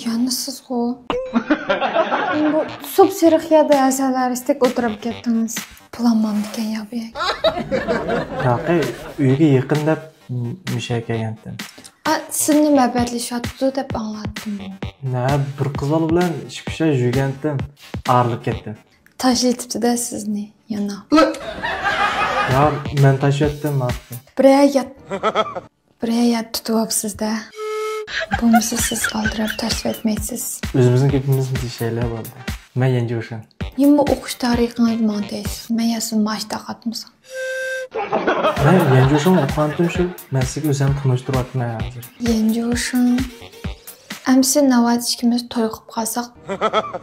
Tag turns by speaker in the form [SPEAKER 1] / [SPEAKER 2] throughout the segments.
[SPEAKER 1] Yanısız o. Bu subseriyada yasalarıstek oturup gettiniz. Planmam diken yapayım.
[SPEAKER 2] Taqi uyga yaqin deb mushakkaygandim.
[SPEAKER 1] Sizni mabadlashyapti deb anglatdim.
[SPEAKER 2] Na, bir qiz bola bilan ishqisha yurgandim. Ag'rilib ketdim.
[SPEAKER 1] Tashlaytibdi-da sizni yana.
[SPEAKER 2] Ya, men tashlayotdim haqi.
[SPEAKER 1] Biraya tutyapsiz-da. Bo'lmasa siz oldirib tashlab etmaysiz.
[SPEAKER 2] O'zimizni gapimizni deyishaylar bo'ldi. Men yangi o'shan.
[SPEAKER 1] Yimma o'qish tarixingizni men deysiz. Men siz mashta qatmısam.
[SPEAKER 2] Men yangi o'shan o'qigandim shu. Men sizga o'zim tanishtiryapman hozir.
[SPEAKER 1] Yangi o'shan. Amsi navbat ikkimiz to'y qilib qolsak,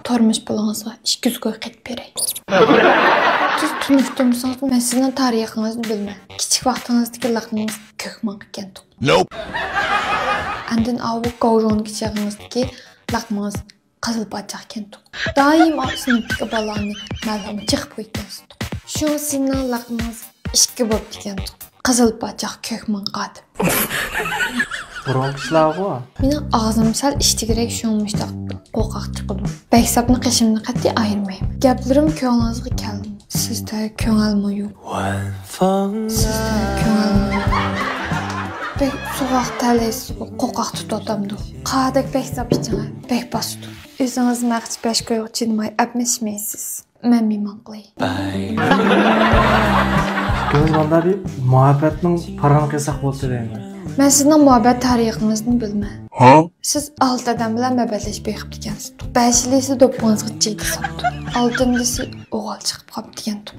[SPEAKER 1] turmush pulingizga 200 qo'y qetib beray. Siz tunishtirsangiz, men sizning tarixingizni bilmayman. Kichik vaqtingizdagi laqningiz ko'kman ekan.
[SPEAKER 3] Nope.
[SPEAKER 1] Andın avu qovruğun geçəğinizdeki laqmanız qızıl bacaq kentu. Daim sınıftaki balanı məlhəmi çıxıb qoyduğunuz. Şu sizin laqmanız işki bob dikentu. Qızıl bacaq kökman qatıb.
[SPEAKER 2] Buron qishlar o.
[SPEAKER 1] Mening ağzım sal iştigirək şunmuşda qoqaq çıxıdı. Bəksabni qışımni qat'i ayırmayım. Gaplarım köңlünüzə gəldi. Sizdə köңəlmi yox. Sizdə köңəlmi yox. Bek soğuk tələysiz, qoqaq tututamdı. Qadak bəksab içine, bek bastı. Özünüz məqç bəş qoyuq çinmay əbməşməysiz. Mən miman qılay.
[SPEAKER 2] Göz banda bir muhabbetinin paranı qısaq boldu deyim.
[SPEAKER 1] Mən sizin muhabbət tarixinizni bilməm.
[SPEAKER 3] Ha?
[SPEAKER 1] Siz 6 adam bilan məbədləşib yıxıb dikənsiz. 5-lisi dopunuzğa ceydi sapdı. 6-lısı oğal çıxıb qap dikəndim.